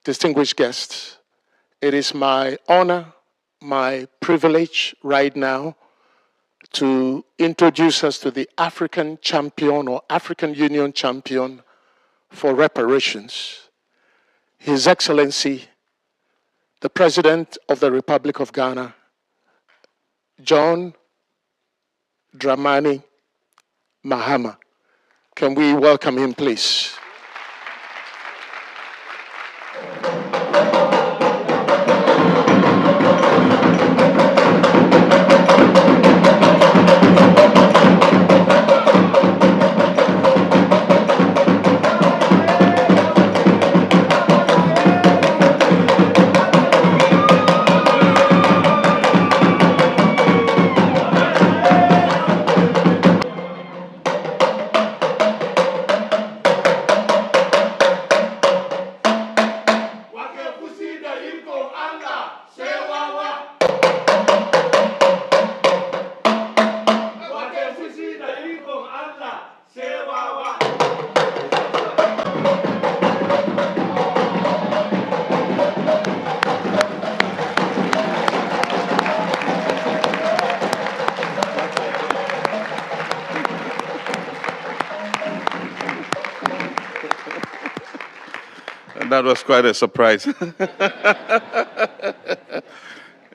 distinguished guests, it is my honor, my privilege right now to introduce us to the African champion or African Union champion for reparations, His Excellency, the President of the Republic of Ghana, John Dramani Mahama. Can we welcome him, please? That was quite a surprise.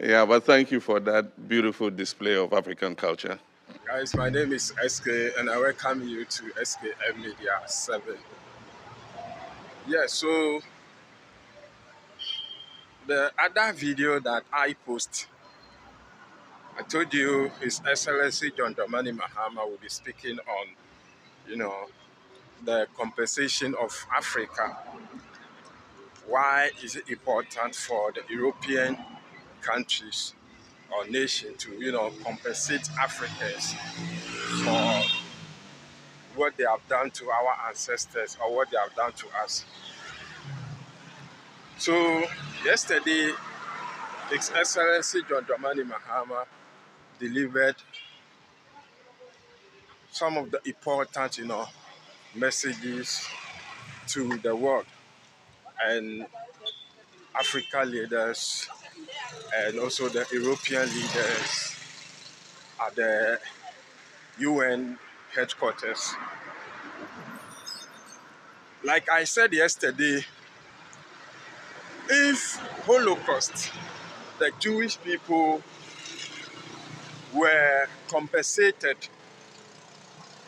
Yeah, but thank you for that beautiful display of African culture. Guys, my name is S.K. and I welcome you to S.K.M Media 7. Yeah, so the other video that I post, I told you His Excellency John Dramani Mahama will be speaking on, the compensation of Africa. Why is it important for the European countries or nation to, compensate Africans for what they have done to our ancestors or what they have done to us? So yesterday, His Excellency John Dramani Mahama delivered some of the important, messages to the world and Africa leaders and also the European leaders at the UN headquarters. Like I said yesterday, if Holocaust, the Jewish people were compensated,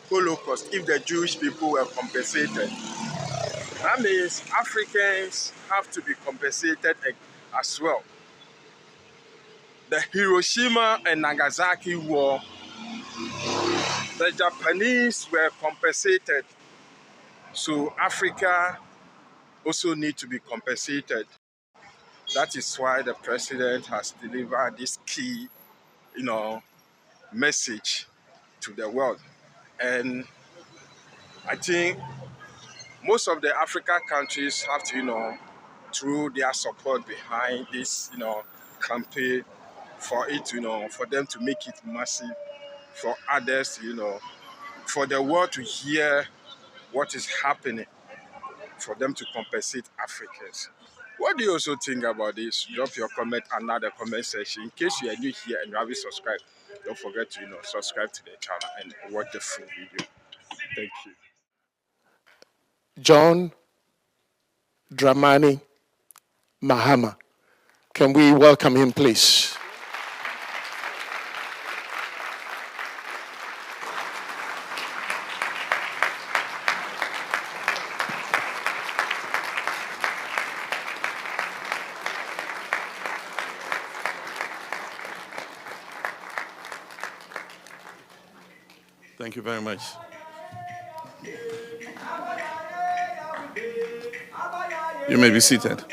Holocaust, if the Jewish people were compensated, that means Africans have to be compensated as well. The Hiroshima and Nagasaki war, the Japanese were compensated, so Africa also needs to be compensated. That is why the president has delivered this key, message to the world. And I think most of the African countries have to, throw their support behind this, campaign for it, for them to make it massive, for others, for the world to hear what is happening, for them to compensate Africans. What do you also think about this? Drop your comment under the comment section. In case you are new here and you haven't subscribed, don't forget to subscribe to the channel and watch the full video. Thank you. John Dramani Mahama. Can we welcome him, please? Thank you very much. You may be seated.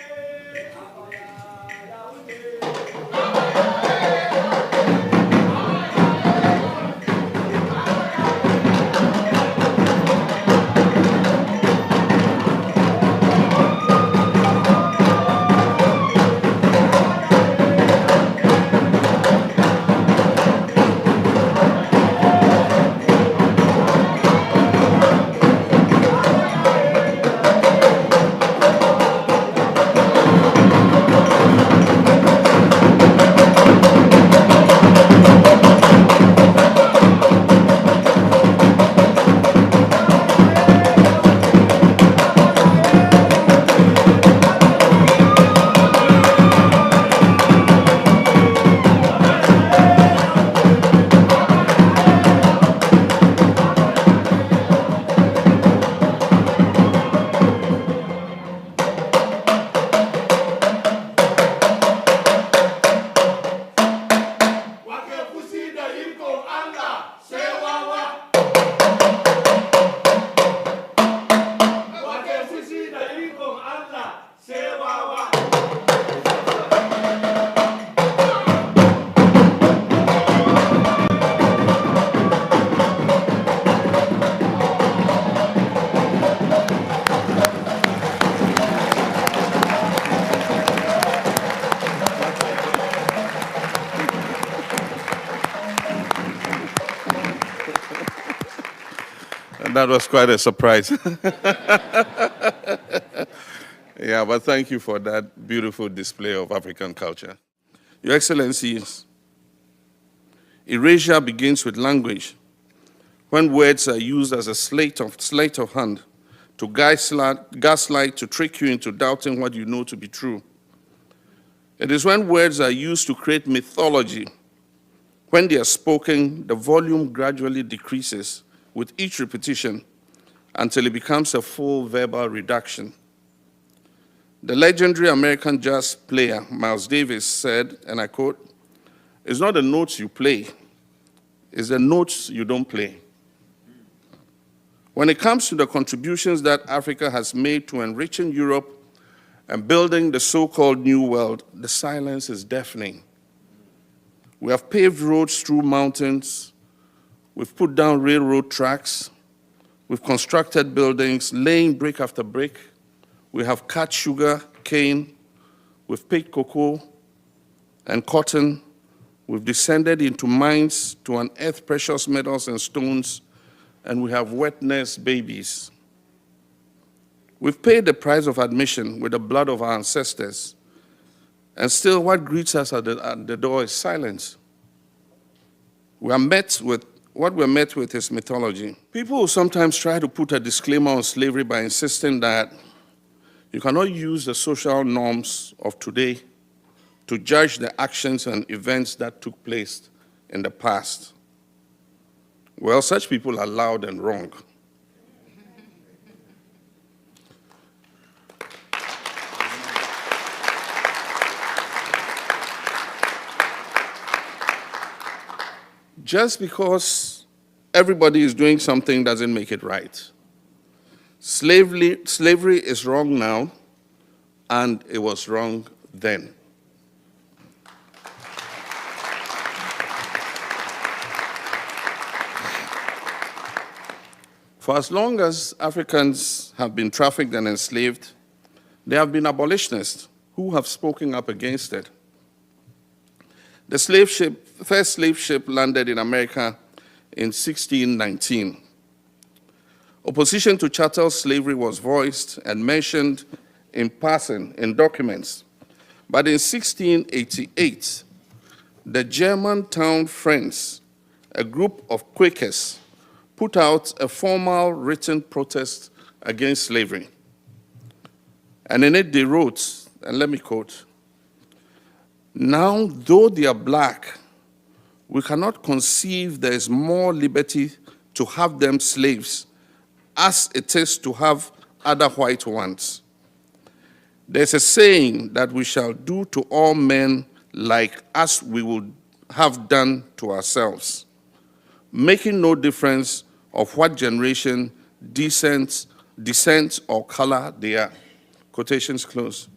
That was quite a surprise. Yeah, but thank you for that beautiful display of African culture. Your Excellencies, erasure begins with language. When words are used as a sleight of hand to gaslight, to trick you into doubting what you know to be true. It is when words are used to create mythology. When they are spoken, the volume gradually decreases with each repetition until it becomes a full verbal reduction. The legendary American jazz player Miles Davis said, and I quote, "It's not the notes you play, it's the notes you don't play." When it comes to the contributions that Africa has made to enriching Europe and building the so-called New World, the silence is deafening. We have paved roads through mountains, we've put down railroad tracks, we've constructed buildings, laying brick after brick, we have cut sugar, cane, we've picked cocoa and cotton, we've descended into mines to unearth precious metals and stones, and we have wet-nursed babies. We've paid the price of admission with the blood of our ancestors, and still what greets us at the door is silence. What we're met with is mythology. People will sometimes try to put a disclaimer on slavery by insisting that you cannot use the social norms of today to judge the actions and events that took place in the past. Well, such people are loud and wrong. Just because everybody is doing something doesn't make it right. Slavery is wrong now, and it was wrong then. For as long as Africans have been trafficked and enslaved, there have been abolitionists who have spoken up against it. The first slave ship landed in America in 1619. Opposition to chattel slavery was voiced and mentioned in passing in documents. But in 1688, the Germantown Friends, a group of Quakers, put out a formal written protest against slavery. And in it they wrote, and let me quote, "Now, though they are black, we cannot conceive there is more liberty to have them slaves as it is to have other white ones. There's a saying that we shall do to all men like as we would have done to ourselves, making no difference of what generation, descent, or color they are." Quotations close.